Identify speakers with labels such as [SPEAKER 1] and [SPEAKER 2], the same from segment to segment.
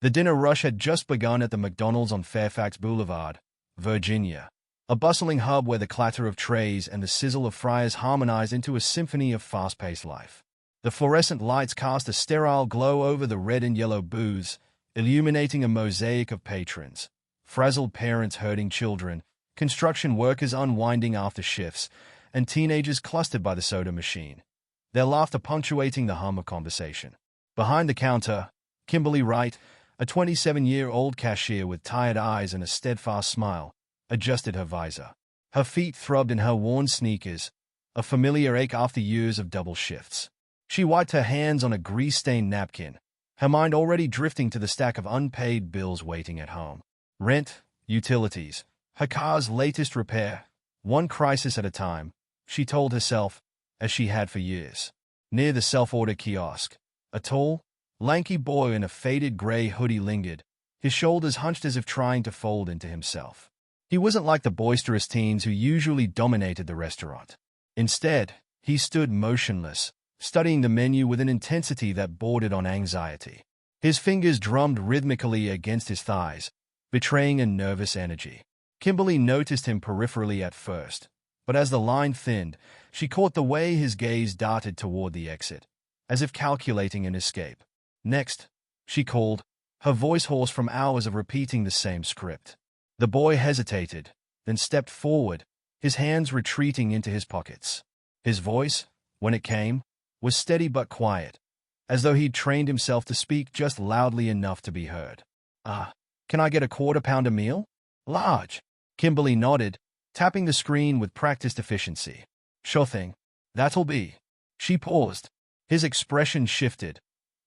[SPEAKER 1] The dinner rush had just begun at the McDonald's on Fairfax Boulevard, Virginia, a bustling hub where the clatter of trays and the sizzle of fryers harmonized into a symphony of fast-paced life. The fluorescent lights cast a sterile glow over the red and yellow booths, illuminating a mosaic of patrons, frazzled parents herding children, construction workers unwinding after shifts, and teenagers clustered by the soda machine, their laughter punctuating the hum of conversation. Behind the counter, Kimberly Wright, a 27-year-old cashier with tired eyes and a steadfast smile, adjusted her visor. Her feet throbbed in her worn sneakers, a familiar ache after years of double shifts. She wiped her hands on a grease-stained napkin, her mind already drifting to the stack of unpaid bills waiting at home. Rent, utilities, her car's latest repair, one crisis at a time, she told herself, as she had for years. Near the self-order kiosk, a tall, lanky boy in a faded gray hoodie lingered, his shoulders hunched as if trying to fold into himself. He wasn't like the boisterous teens who usually dominated the restaurant. Instead, he stood motionless, studying the menu with an intensity that bordered on anxiety. His fingers drummed rhythmically against his thighs, betraying a nervous energy. Kimberly noticed him peripherally at first, but as the line thinned, she caught the way his gaze darted toward the exit, as if calculating an escape. "Next," she called, her voice hoarse from hours of repeating the same script. The boy hesitated, then stepped forward, his hands retreating into his pockets. His voice, when it came, was steady but quiet, as though he'd trained himself to speak just loudly enough to be heard. Can I get a quarter-pounder meal?" "Large." Kimberly nodded, tapping the screen with practiced efficiency. "Sure thing. That'll be." She paused. His expression shifted,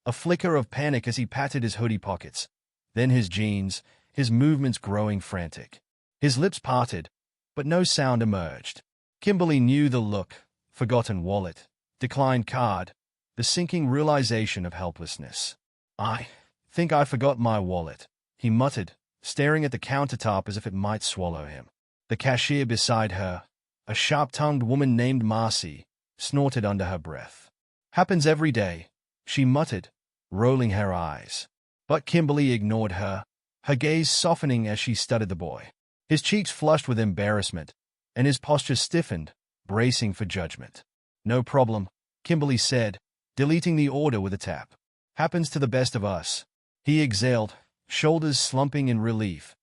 [SPEAKER 1] a flicker of panic as he patted his hoodie pockets, then his jeans, his movements growing frantic. His lips parted, but no sound emerged. Kimberly knew the look: forgotten wallet, declined card, the sinking realization of helplessness. "I think I forgot my wallet," he muttered, staring at the countertop as if it might swallow him. The cashier beside her, a sharp-tongued woman named Marcy, snorted under her breath. "Happens every day," she muttered, rolling her eyes. But Kimberly ignored her, her gaze softening as she studied the boy. His cheeks flushed with embarrassment, and his posture stiffened, bracing for judgment. "No problem," Kimberly said, deleting the order with a tap. "Happens to the best of us." He exhaled, shoulders slumping in relief.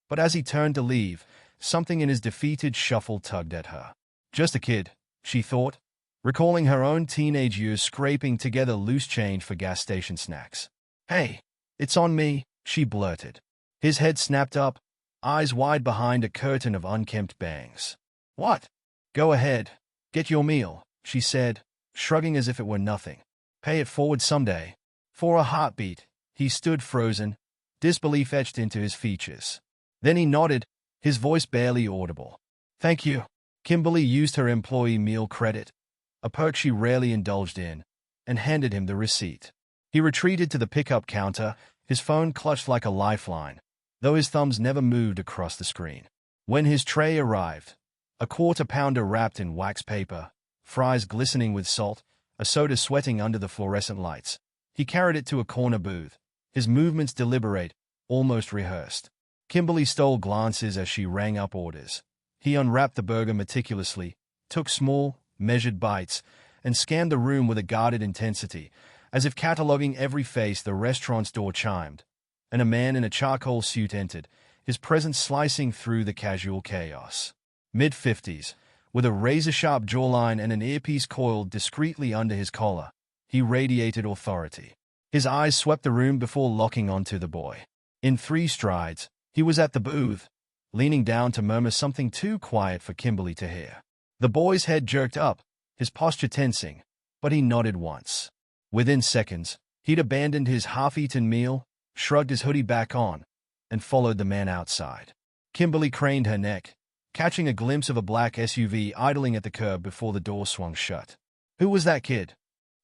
[SPEAKER 1] But as he turned to leave, something in his defeated shuffle tugged at her. Just a kid, she thought, recalling her own teenage years scraping together loose change for gas station snacks. "Hey, it's on me," she blurted. His head snapped up, eyes wide behind a curtain of unkempt bangs. "What?" "Go ahead. Get your meal," she said, shrugging as if it were nothing. "Pay it forward someday." For a heartbeat, he stood frozen, disbelief etched into his features. Then he nodded, his voice barely audible. "Thank you." Kimberly used her employee meal credit, a perk she rarely indulged in, and handed him the receipt. He retreated to the pickup counter, his phone clutched like a lifeline, though his thumbs never moved across the screen. When his tray arrived, a quarter-pounder wrapped in wax paper, fries glistening with salt, a soda sweating under the fluorescent lights, he carried it to a corner booth, his movements deliberate, almost rehearsed. Kimberly stole glances as she rang up orders. He unwrapped the burger meticulously, took small, measured bites, and scanned the room with a guarded intensity, as if cataloging every face. The restaurant's door chimed, and a man in a charcoal suit entered, his presence slicing through the casual chaos. Mid-50s, with a razor-sharp jawline and an earpiece coiled discreetly under his collar, he radiated authority. His eyes swept the room before locking onto the boy. In 3 strides, he was at the booth, leaning down to murmur something too quiet for Kimberly to hear. The boy's head jerked up, his posture tensing, but he nodded once. Within seconds, he'd abandoned his half-eaten meal, shrugged his hoodie back on, and followed the man outside. Kimberly craned her neck, catching a glimpse of a black SUV idling at the curb before the door swung shut. "Who was that kid?"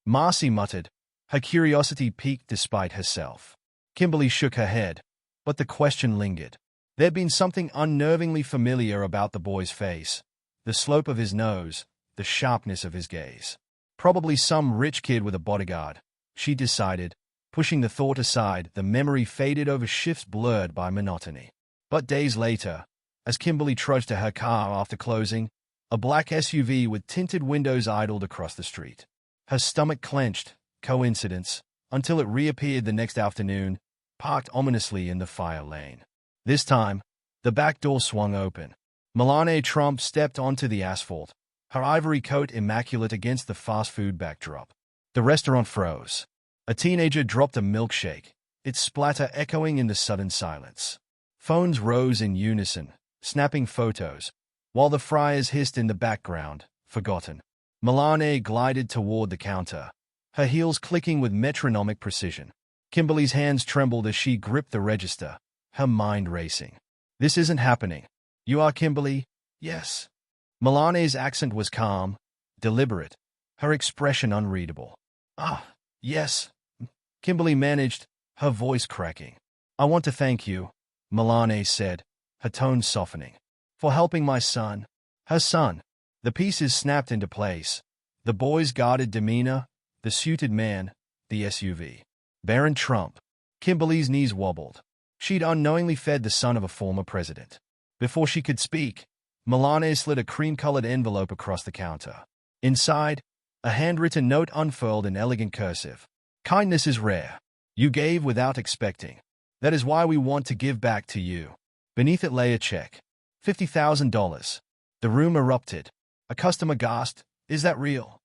[SPEAKER 1] Marcy muttered, her curiosity piqued despite herself. Kimberly shook her head, but the question lingered. There'd been something unnervingly familiar about the boy's face, the slope of his nose, the sharpness of his gaze. Probably some rich kid with a bodyguard, she decided, Pushing the thought aside, the memory faded over shifts blurred by monotony. But days later, as Kimberly trudged to her car after closing, a black SUV with tinted windows idled across the street. Her stomach clenched, coincidence, until it reappeared the next afternoon, parked ominously in the fire lane. This time, the back door swung open. Melania Trump stepped onto the asphalt, her ivory coat immaculate against the fast food backdrop. The restaurant froze. A teenager dropped a milkshake, its splatter echoing in the sudden silence. Phones rose in unison, snapping photos, while the fryers hissed in the background, forgotten. Melania glided toward the counter, her heels clicking with metronomic precision. Kimberly's hands trembled as she gripped the register, her mind racing. This isn't happening. You are Kimberly? Yes. Melania's accent was calm, deliberate, her expression unreadable. Ah, yes. Kimberly managed, her voice cracking. I want to thank you, Melania said, her tone softening, for helping my son. Her son. The pieces snapped into place. The boy's guarded demeanor, the suited man, the SUV. Barron Trump. Kimberly's knees wobbled. She'd unknowingly fed the son of a former president. Before she could speak, Melania slid a cream-colored envelope across the counter. Inside, a handwritten note unfurled in elegant cursive. Kindness is rare. You gave without expecting. That is why we want to give back to you. Beneath it lay a check. $50,000. The room erupted. A customer gasped, "Is that real?"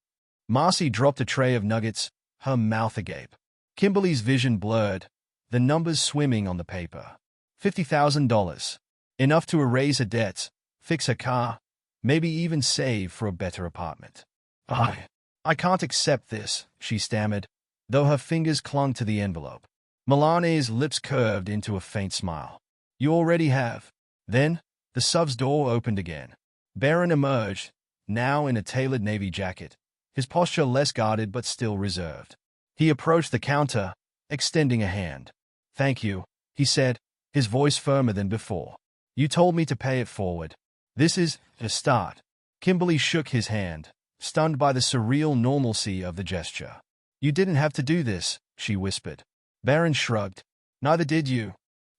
[SPEAKER 1] Marcy dropped a tray of nuggets, her mouth agape. Kimberly's vision blurred, the numbers swimming on the paper. $50,000. Enough to erase her debts, fix her car, maybe even save for a better apartment. I can't accept this, she stammered, though her fingers clung to the envelope. Melania's lips curved into a faint smile. You already have. Then, the sub's door opened again. Barron emerged, now in a tailored navy jacket, his posture less guarded but still reserved. He approached the counter, extending a hand. Thank you, he said, his voice firmer than before. You told me to pay it forward. This is a start. Kimberly shook his hand, stunned by the surreal normalcy of the gesture. You didn't have to do this, she whispered. Barron shrugged. Neither did you.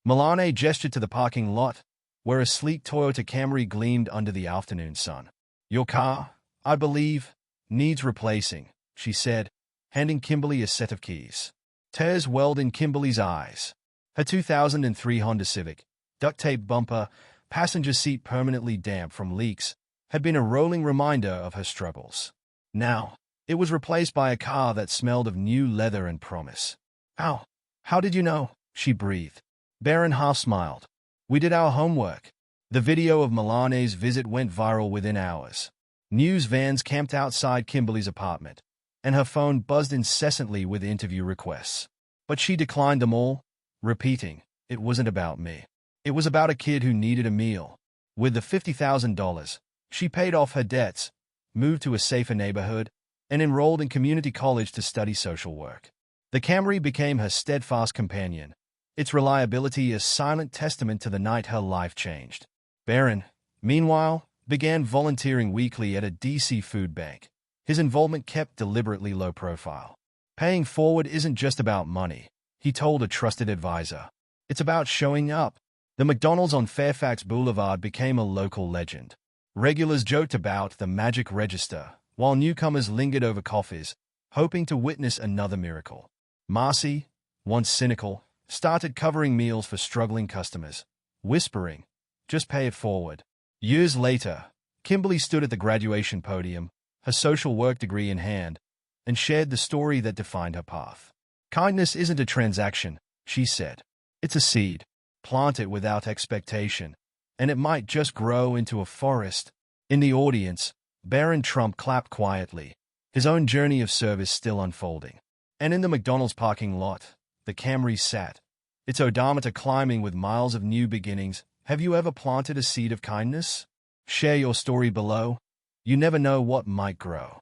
[SPEAKER 1] Melania gestured to the parking lot, where a sleek Toyota Camry gleamed under the afternoon sun. Your car, I believe, needs replacing, she said, handing Kimberly a set of keys. Tears welled in Kimberly's eyes. Her 2003 Honda Civic, duct-tape bumper, passenger seat permanently damp from leaks, had been a rolling reminder of her struggles. Now, it was replaced by a car that smelled of new leather and promise. How did you know? She breathed. Barron half smiled. We did our homework. The video of Melania's visit went viral within hours. News vans camped outside Kimberly's apartment, and her phone buzzed incessantly with interview requests. But she declined them all, repeating, it wasn't about me. It was about a kid who needed a meal. With the $50,000, she paid off her debts, moved to a safer neighborhood, and enrolled in community college to study social work. The Camry became her steadfast companion, its reliability a silent testament to the night her life changed. Barron, meanwhile, began volunteering weekly at a DC food bank. His involvement kept deliberately low profile. Paying forward isn't just about money, he told a trusted advisor. It's about showing up. The McDonald's on Fairfax Boulevard became a local legend. Regulars joked about the magic register, while newcomers lingered over coffees, hoping to witness another miracle. Marcy, once cynical, started covering meals for struggling customers, whispering, just pay it forward. Years later, Kimberly stood at the graduation podium, her social work degree in hand, and shared the story that defined her path. Kindness isn't a transaction, she said. It's a seed. Plant it without expectation, and it might just grow into a forest. In the audience, Barron Trump clapped quietly, his own journey of service still unfolding. And in the McDonald's parking lot, the Camry sat, its odometer climbing with miles of new beginnings. Have you ever planted a seed of kindness? Share your story below. You never know what might grow.